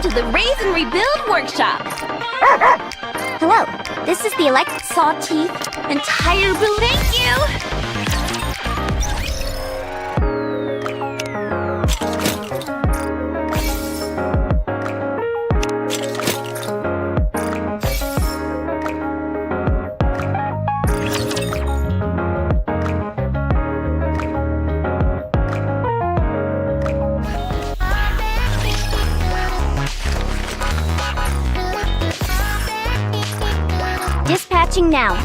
to the Raise and Rebuild workshop. Hello, this is the saw teeth. Entire build. Thank you. Dispatching now.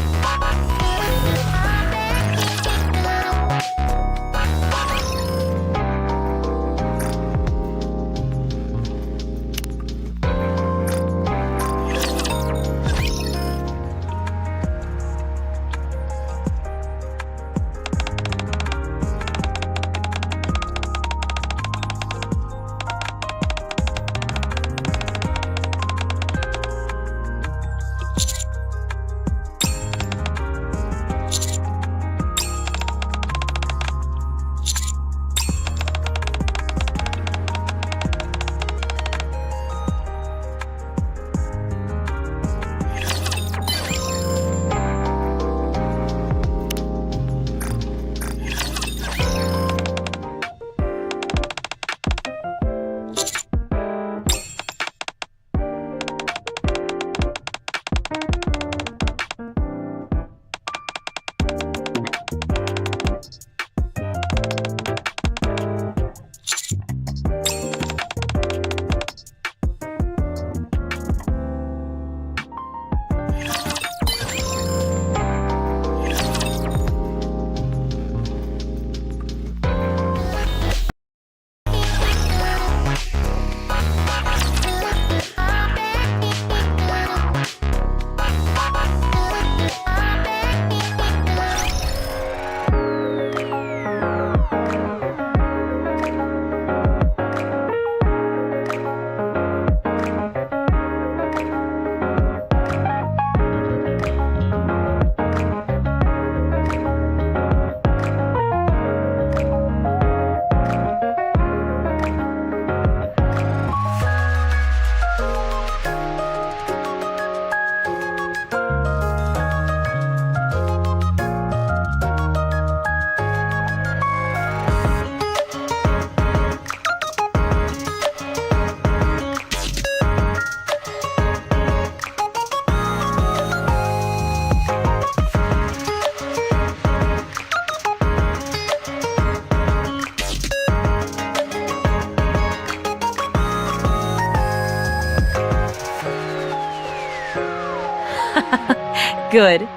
Good.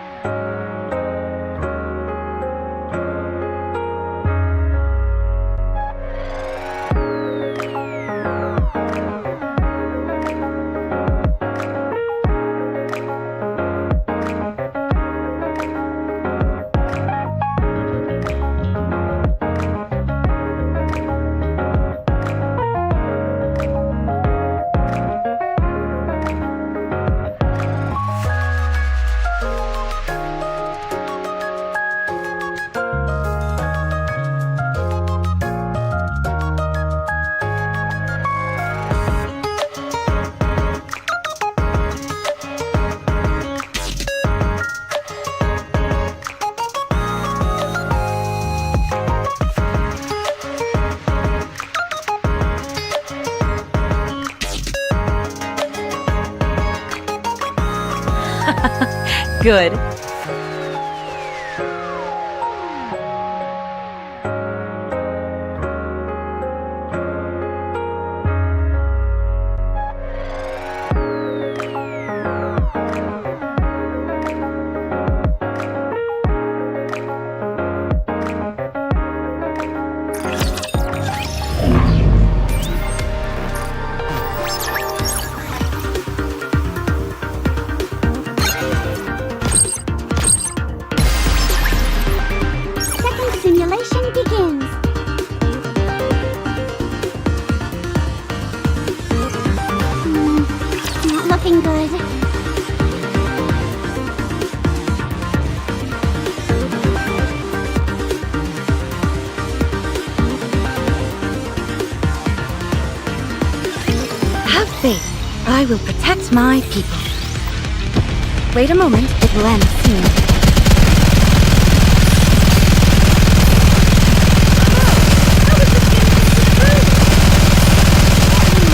Good. faith. I will protect my people. Wait a moment, it will end soon.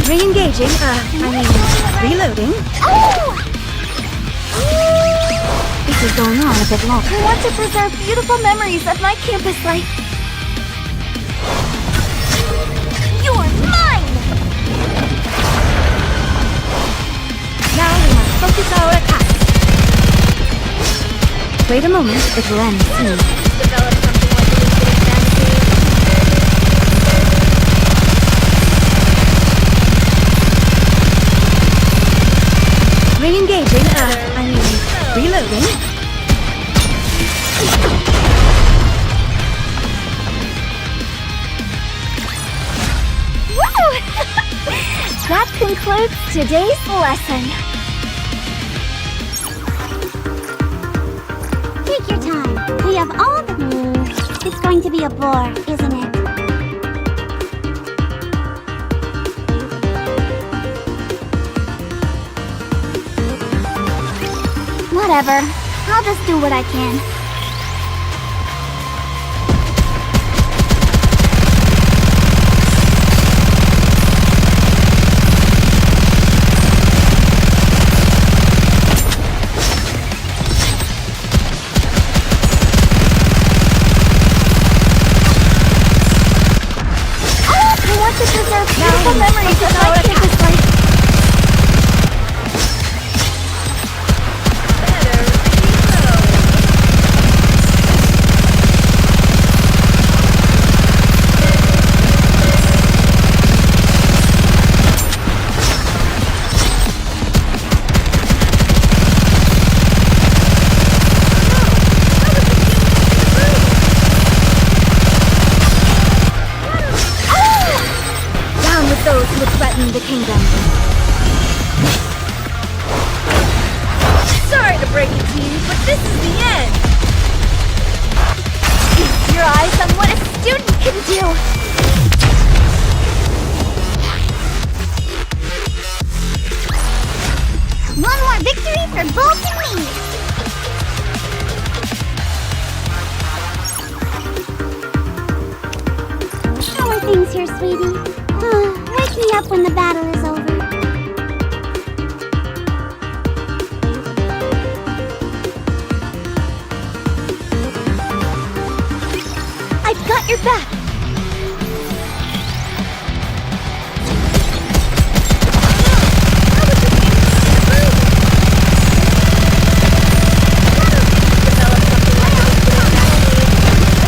Re-engaging, reloading. Oh! This is going on a bit long. I want to preserve beautiful memories of my campus life. You're mine! Now we must focus our attacks. Wait a moment, it will end soon. Develop something like an infinite fantasy. Re-engaging, reloading. Woo! That concludes today's lesson. Take your time. We have all the... It's going to be a bore, isn't it? Whatever. I'll just do what I can. I want to preserve beautiful memories of my campus life. Those who threaten the kingdom. Sorry to break it to you, but this is the end. Feast your eyes on what a student can do. One more victory for Bolt and me. How are things here, sweetie? Wake me up when the battle is over. I've got your back.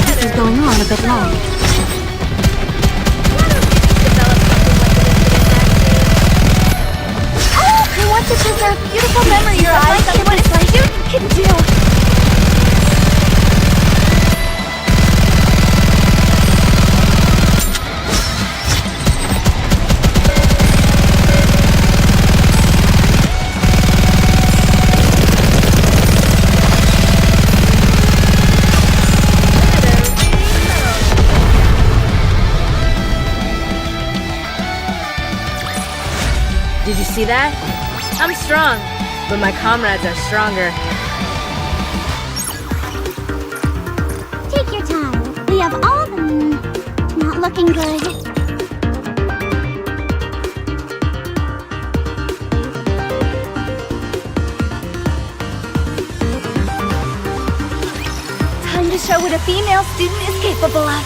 This is going on a bit long. To preserve beautiful memories of my campus life. What a student can do. Did you see that? I'm strong, but my comrades are stronger. Take your time. We have all the... Not looking good. Time to show what a female student is capable of.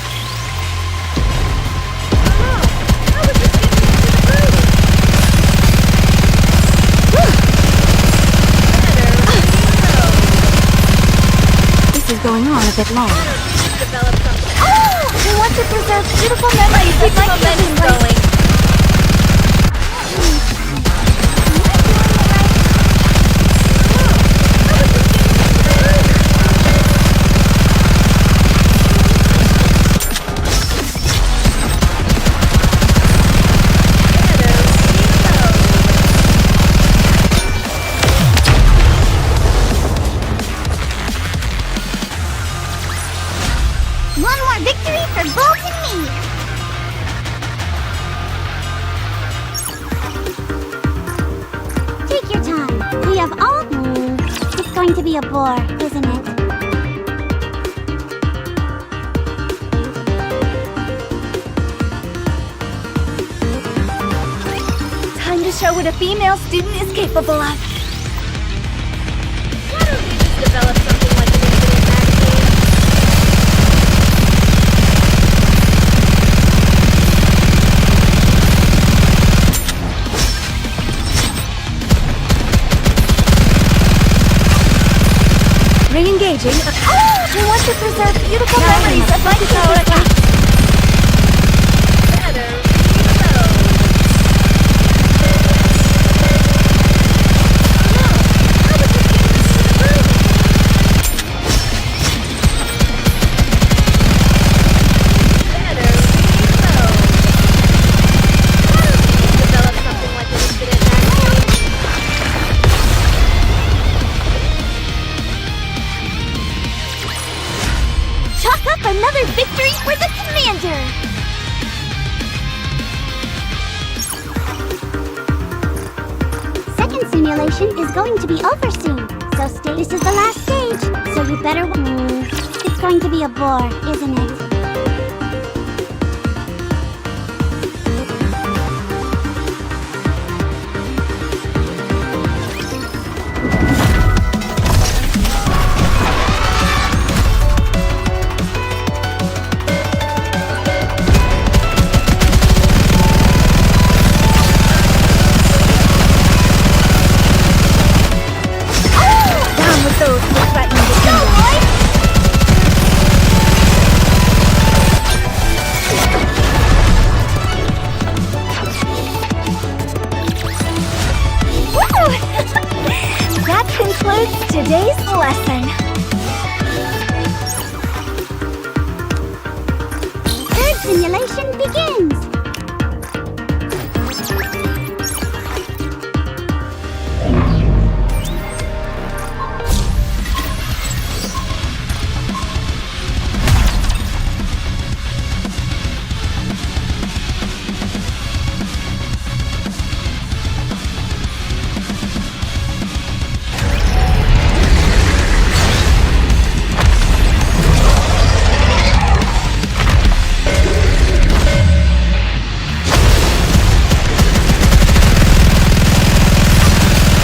This is going on a bit long. I want to preserve beautiful memories of my campus life. One more victory for Bolt and me! be a bore, isn't it? Time to show what a female student is capable of. Why don't we just develop something like an infinite magazine? Re-engaging. We want to preserve beautiful memories of my childhood. Better reload. Better reload. Develop something like an infinite magazine. Chalk up another victory for the commander! Second simulation is going to be over soon, so this is the last stage, so you better it's going to be a bore, isn't it? Down with those who threaten the kingdom. Woo! That concludes today's lesson. Third simulation begins!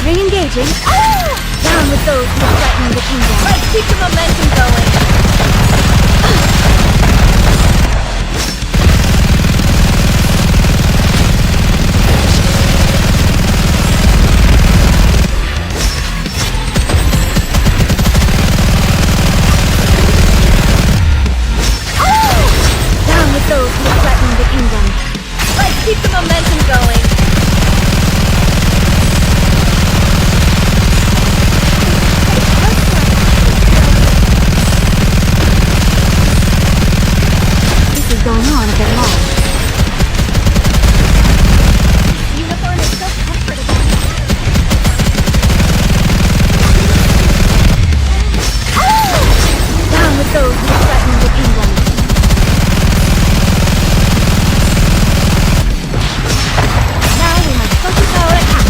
Re-engaging. Down with those who threaten the kingdom. Let's keep the momentum going. Down with those who threaten the kingdom. Let's keep the momentum going. This is going on a bit long. Unicorn is so comfortable. Down with those who threaten the kingdom. Now we must focus our attack.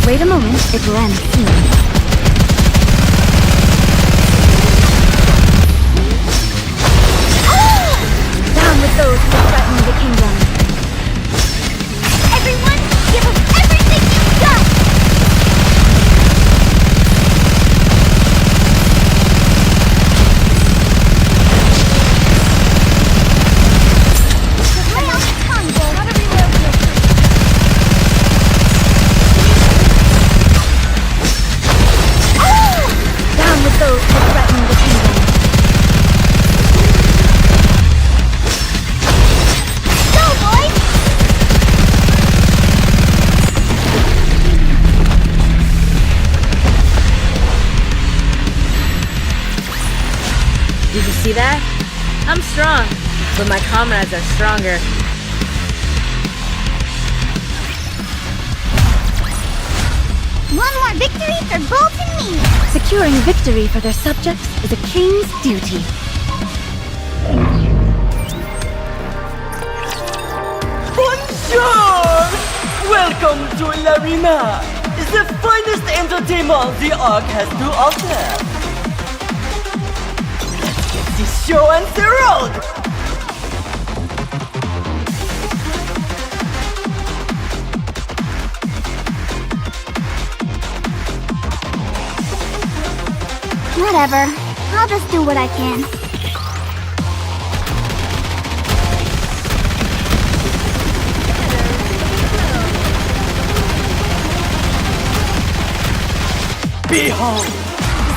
Wait a moment, it will end soon. Down with those who threaten the kingdom. Everyone, give us everything you've got! Lay off the combo, gotta reload this. Down with those who threaten the kingdom. Go, boys! Did you see that? I'm strong, but my comrades are stronger. One more victory for Bolt and me! Securing victory for their subjects is a king's duty. Bonjour! Welcome to l'Arena, the finest entertainment the Ark has to offer. Let's get this show on the road! Whatever. I'll just do what I can. Behold,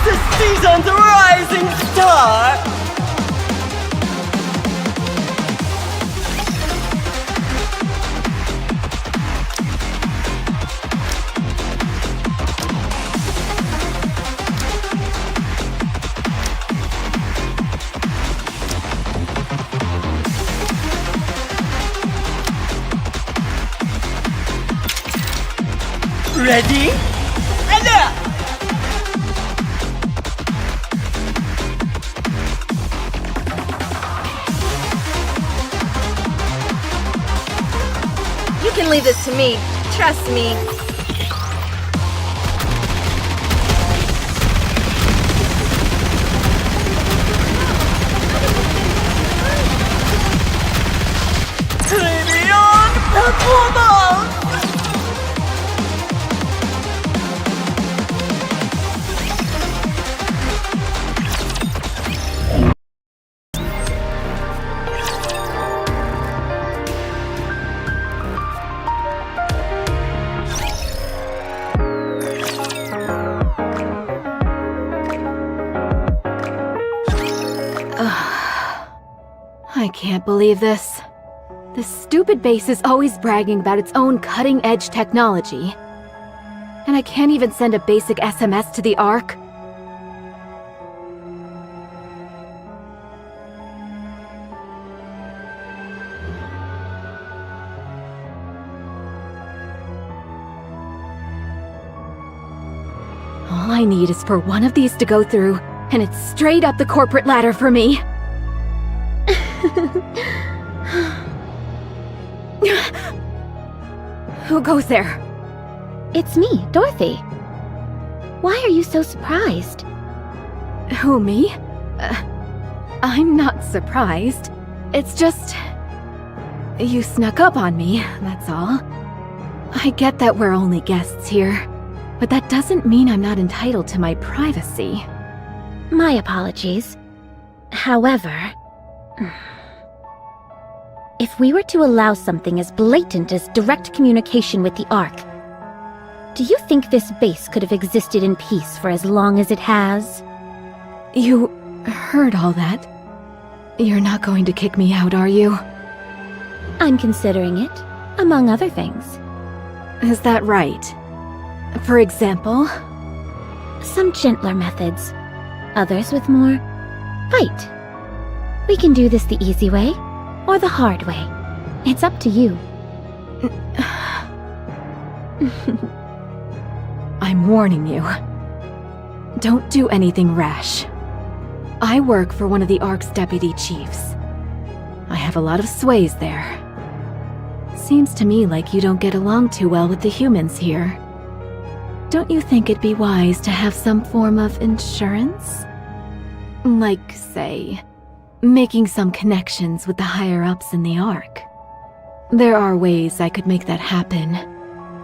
the season's rising star! Ready? Alert! You can leave this to me. Trust me. Premium performance! I can't believe this. This stupid base is always bragging about its own cutting-edge technology. And I can't even send a basic SMS to the Ark. All I need is for one of these to go through, and it's straight up the corporate ladder for me. Who goes there? It's me, Dorothy. Why are you so surprised? Who, me? I'm not surprised. It's just... you snuck up on me, that's all. I get that we're only guests here, but that doesn't mean I'm not entitled to my privacy. My apologies. However... if we were to allow something as blatant as direct communication with the Ark, do you think this base could have existed in peace for as long as it has? You heard all that? You're not going to kick me out, are you? I'm considering it, among other things. Is that right? For example? Some gentler methods, others with more fight. We can do this the easy way, or the hard way. It's up to you. I'm warning you. Don't do anything rash. I work for one of the Ark's deputy chiefs. I have a lot of sways there. Seems to me like you don't get along too well with the humans here. Don't you think it'd be wise to have some form of insurance? Like, say, making some connections with the higher-ups in the Ark. There are ways I could make that happen,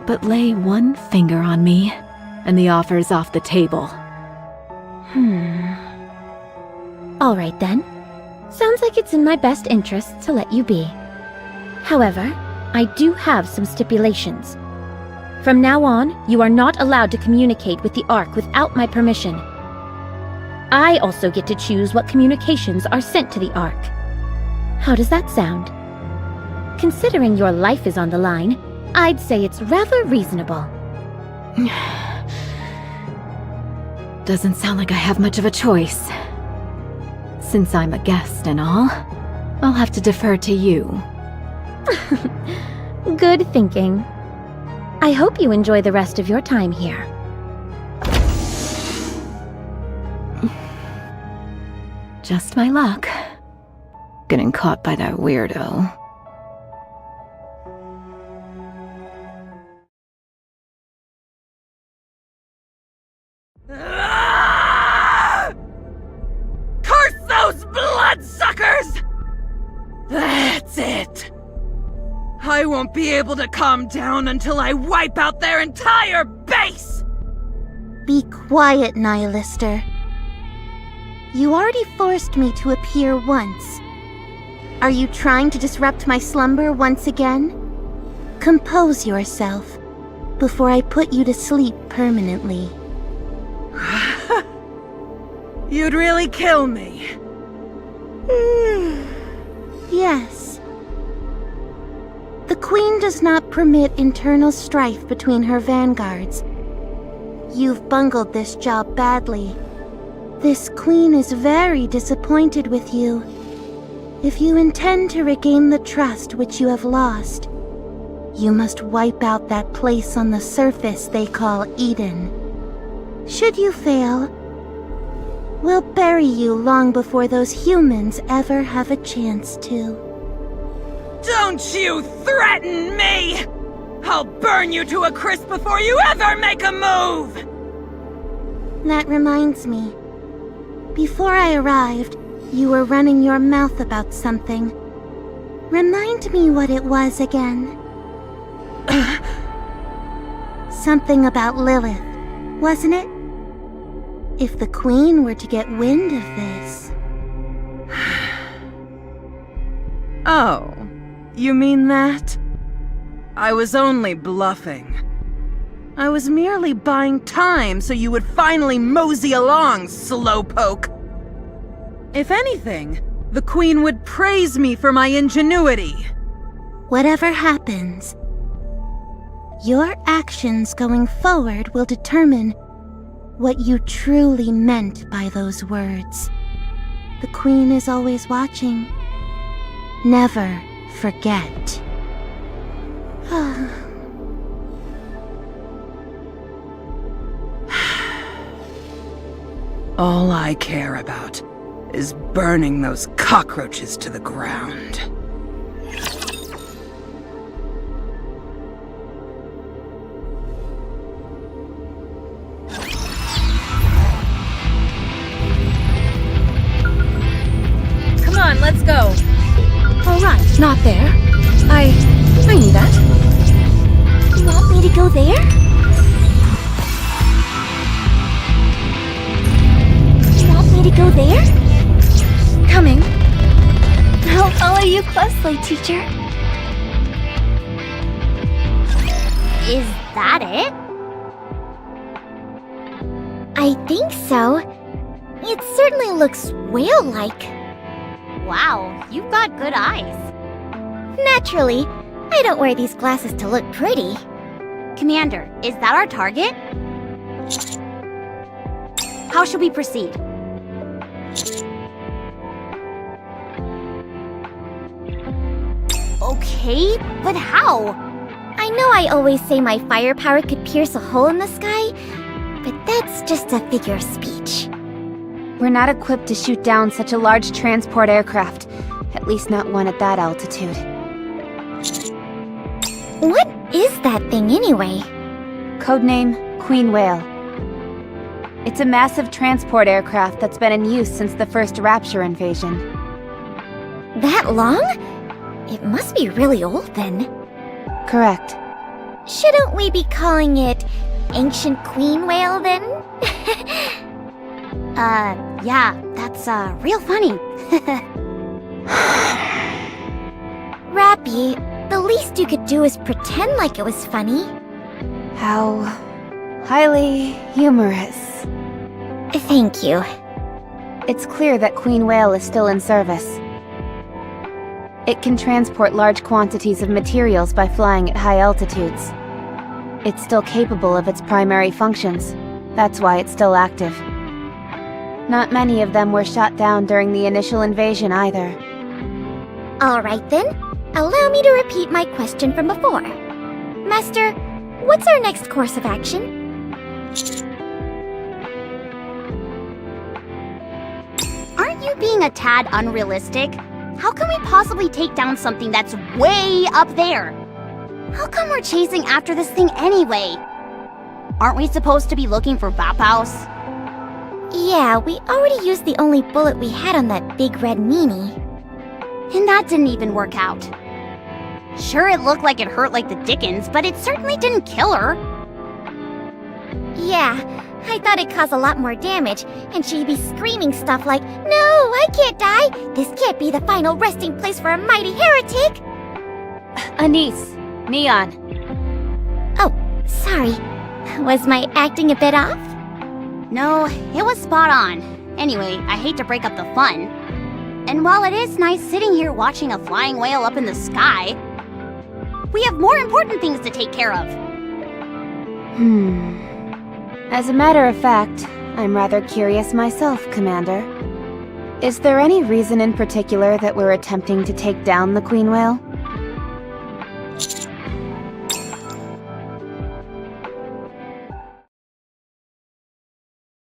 but lay one finger on me, and the offer's off the table. All right then. Sounds like it's in my best interest to let you be. However, I do have some stipulations. From now on, you are not allowed to communicate with the Ark without my permission. I also get to choose what communications are sent to the Ark. How does that sound? Considering your life is on the line, I'd say it's rather reasonable. Doesn't sound like I have much of a choice. Since I'm a guest and all, I'll have to defer to you. Good thinking. I hope you enjoy the rest of your time here. Just my luck. Getting caught by that weirdo. I won't be able to calm down until I wipe out their entire base! Be quiet, Nihilister. You already forced me to appear once. Are you trying to disrupt my slumber once again? Compose yourself before I put you to sleep permanently. You'd really kill me. Yes. The Queen does not permit internal strife between her vanguards. You've bungled this job badly. This Queen is very disappointed with you. If you intend to regain the trust which you have lost, you must wipe out that place on the surface they call Eden. Should you fail, we'll bury you long before those humans ever have a chance to. Don't you threaten me! I'll burn you to a crisp before you ever make a move! That reminds me. Before I arrived, you were running your mouth about something. Remind me what it was again. Something about Lilith, wasn't it? If the Queen were to get wind of this... Oh, you mean that? I was only bluffing. I was merely buying time so you would finally mosey along, slowpoke. If anything, the Queen would praise me for my ingenuity. Whatever happens, your actions going forward will determine what you truly meant by those words. The Queen is always watching. Never forget. All I care about is burning those cockroaches to the ground. Come on, let's go. All right, not there. I knew that. You want me to go there? You want me to go there? Coming. I'll follow you closely, teacher. Is that it? I think so. It certainly looks whale-like. Wow, you've got good eyes. Naturally. I don't wear these glasses to look pretty. Commander, is that our target? How should we proceed? Okay, but how? I know I always say my firepower could pierce a hole in the sky, but that's just a figure of speech. We're not equipped to shoot down such a large transport aircraft. At least not one at that altitude. What is that thing anyway? Codename Queen Whale. It's a massive transport aircraft that's been in use since the first Rapture invasion. That long? It must be really old then. Correct. Shouldn't we be calling it Ancient Queen Whale then? Yeah, that's real funny. Rappy, the least you could do is pretend like it was funny. How highly humorous. Thank you. It's clear that Queen Whale is still in service. It can transport large quantities of materials by flying at high altitudes. It's still capable of its primary functions. That's why it's still active. Not many of them were shot down during the initial invasion either. Alright then, allow me to repeat my question from before. Master, what's our next course of action? Aren't you being a tad unrealistic? How can we possibly take down something that's way up there? How come we're chasing after this thing anyway? Aren't we supposed to be looking for Vaphaus? Yeah, we already used the only bullet we had on that big red meanie. And that didn't even work out. Sure, it looked like it hurt like the dickens, but it certainly didn't kill her. Yeah, I thought it caused a lot more damage, and she'd be screaming stuff like, "No, I can't die! This can't be the final resting place for a mighty heretic!" Anise, Neon. Oh, sorry. Was my acting a bit off? No, it was spot on. Anyway, I hate to break up the fun. And while it is nice sitting here watching a flying whale up in the sky, we have more important things to take care of. As a matter of fact, I'm rather curious myself, Commander. Is there any reason in particular that we're attempting to take down the Queen Whale?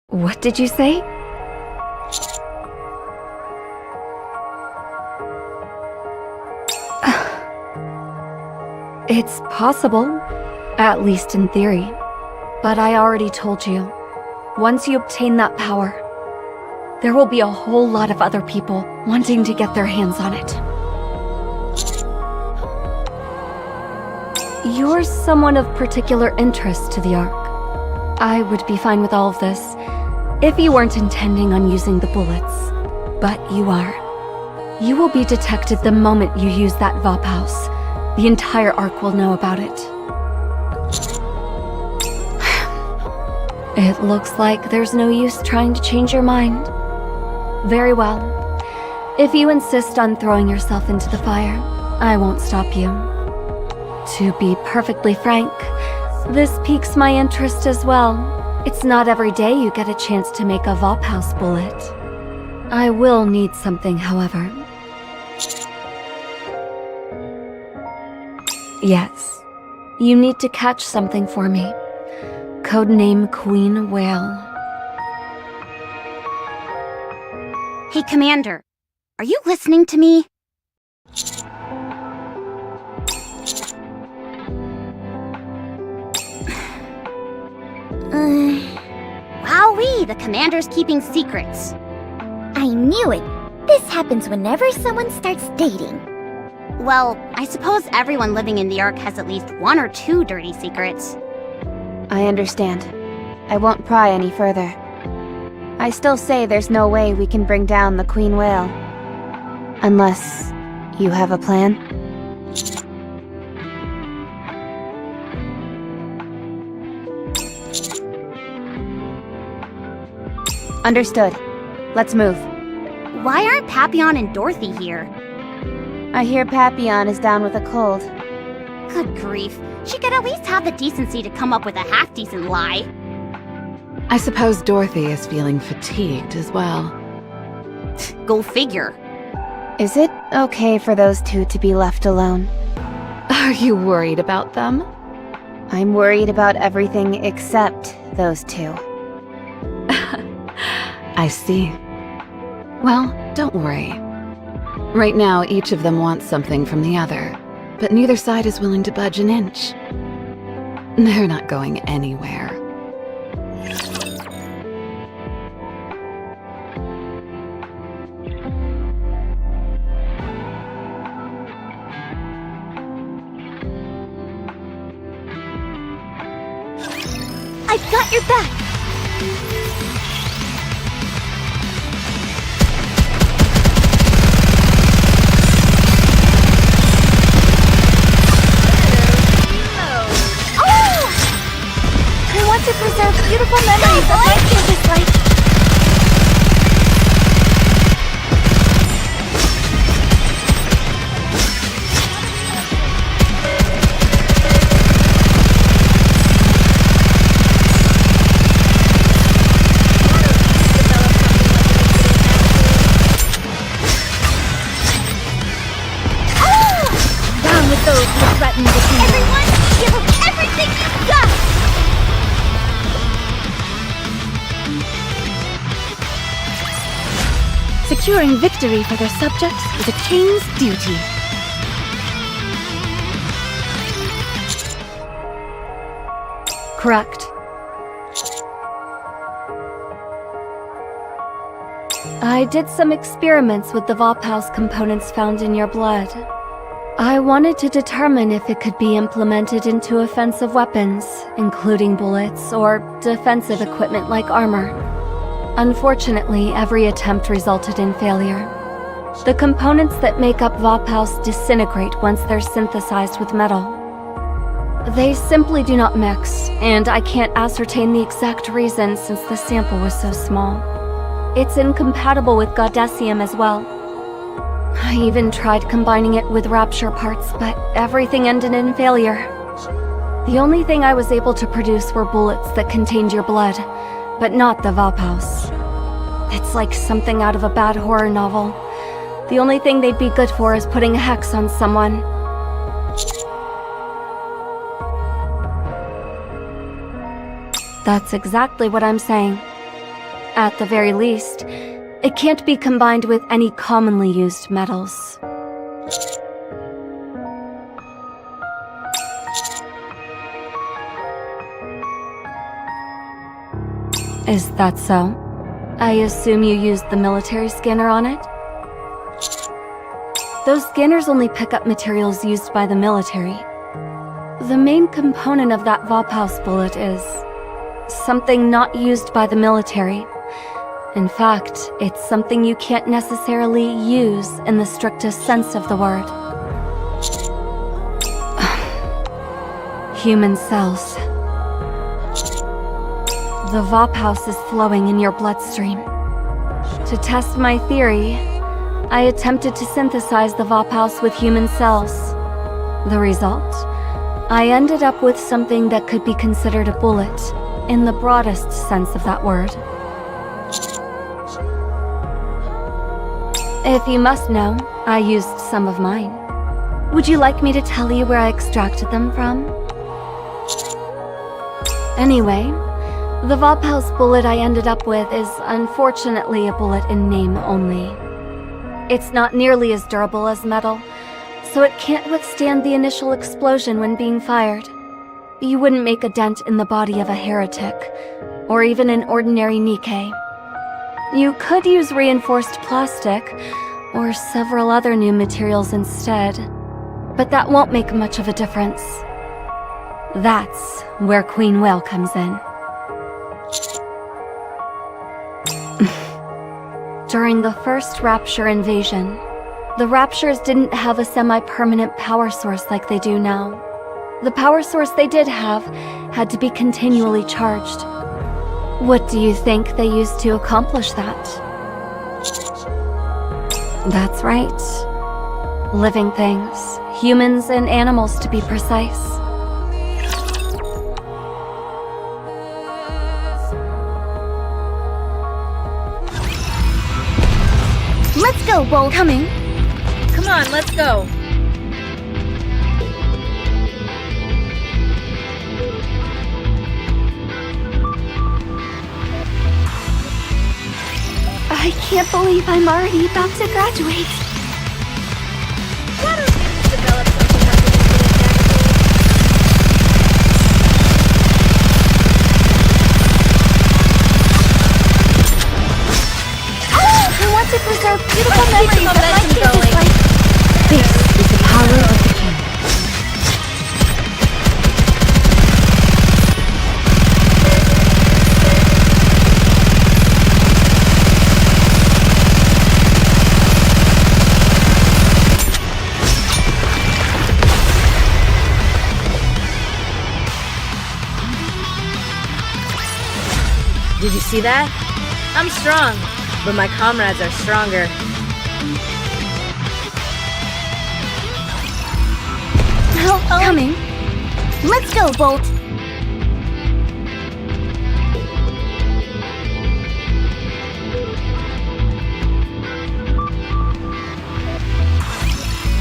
What did you say? It's possible, at least in theory. But I already told you, once you obtain that power, there will be a whole lot of other people wanting to get their hands on it. You're someone of particular interest to the Ark. I would be fine with all of this if you weren't intending on using the bullets. But you are. You will be detected the moment you use that Vop house. The entire Ark will know about it. It looks like there's no use trying to change your mind. Very well. If you insist on throwing yourself into the fire, I won't stop you. To be perfectly frank, this piques my interest as well. It's not every day you get a chance to make a Vop house bullet. I will need something, however. Yes, you need to catch something for me. Codename Queen Whale. Hey, Commander, are you listening to me? Wowee, the Commander's keeping secrets. I knew it! This happens whenever someone starts dating. Well, I suppose everyone living in the Ark has at least one or two dirty secrets. I understand. I won't pry any further. I still say there's no way we can bring down the Queen Whale. Unless you have a plan? Understood. Let's move. Why aren't Papillon and Dorothy here? I hear Papillon is down with a cold. Good grief. She could at least have the decency to come up with a half-decent lie. I suppose Dorothy is feeling fatigued as well. Go figure. Is it okay for those two to be left alone? Are you worried about them? I'm worried about everything except those two. I see. Well, don't worry. Right now, each of them wants something from the other, but neither side is willing to budge an inch. They're not going anywhere. I've got your back! To preserve beautiful memories of my campus life. Down with those who threaten the kingdom. Everyone, give them everything you've got! Securing victory for their subjects is a king's duty. Correct. I did some experiments with the Vop house components found in your blood. I wanted to determine if it could be implemented into offensive weapons, including bullets, or defensive equipment like armor. Unfortunately, every attempt resulted in failure. The components that make up Vopals disintegrate once they're synthesized with metal. They simply do not mix, and I can't ascertain the exact reason since the sample was so small. It's incompatible with Godesium as well. I even tried combining it with Rapture parts, but everything ended in failure. The only thing I was able to produce were bullets that contained your blood, but not the Vopals. It's like something out of a bad horror novel. The only thing they'd be good for is putting a hex on someone. That's exactly what I'm saying. At the very least, it can't be combined with any commonly used metals. Is that so? I assume you used the military scanner on it? Those scanners only pick up materials used by the military. The main component of that Vopals bullet is something not used by the military. In fact, it's something you can't necessarily use in the strictest sense of the word. Human cells. The Vopals is flowing in your bloodstream. To test my theory, I attempted to synthesize the Vopals with human cells. The result? I ended up with something that could be considered a bullet, in the broadest sense of that word. If you must know, I used some of mine. Would you like me to tell you where I extracted them from? Anyway, the Vopals bullet I ended up with is unfortunately a bullet in name only. It's not nearly as durable as metal, so it can't withstand the initial explosion when being fired. You wouldn't make a dent in the body of a heretic, or even an ordinary Nikke. You could use reinforced plastic, or several other new materials instead, but that won't make much of a difference. That's where Queen Whale comes in. During the first Rapture invasion, the Raptures didn't have a semi-permanent power source like they do now. The power source they did have had to be continually charged. What do you think they used to accomplish that? That's right. Living things, humans and animals to be precise. Let's go, Bolt. Coming. Come on, let's go. I can't believe I'm already about to graduate. Why don't you just develop something like this in a I want to preserve beautiful memories of my momentum kids' going. life. This is the power of the king. Did you see that? I'm strong, but my comrades are stronger. Coming. Let's go, Bolt.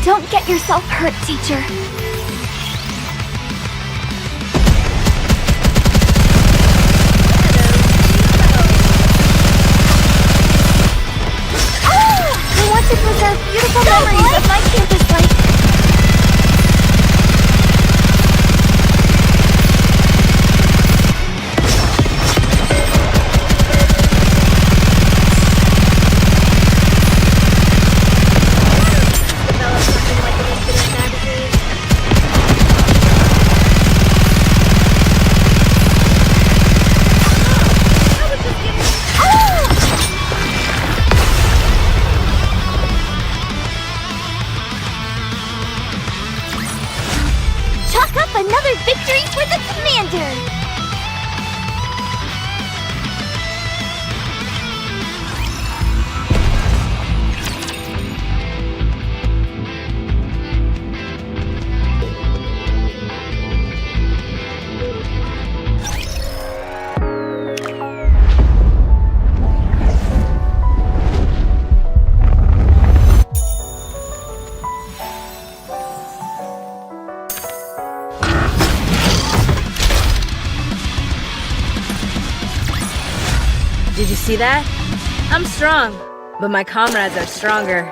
Don't get yourself hurt, teacher. I want to preserve beautiful memories of my campus life. Develop something like an infinite magazine. Did you see that? I'm strong, but my comrades are stronger.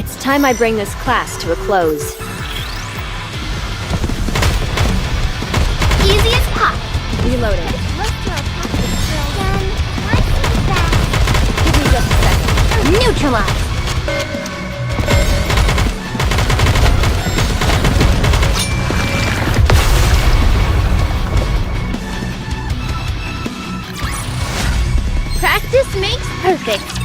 It's time I bring this class to a close. Easy as pop. Reloading. Look for a pocket again. Let's see that. Give me just a second. Neutralize. Practice makes perfect.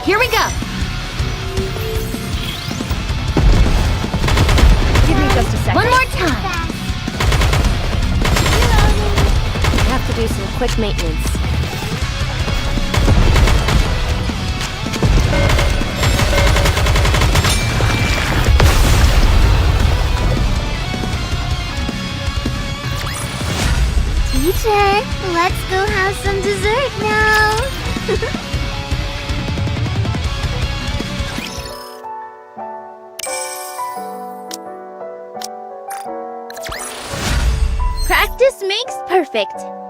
Here we go! Give me just a second. One more time. I have to do some quick maintenance. Teacher, let's go have some dessert now. Practice makes perfect.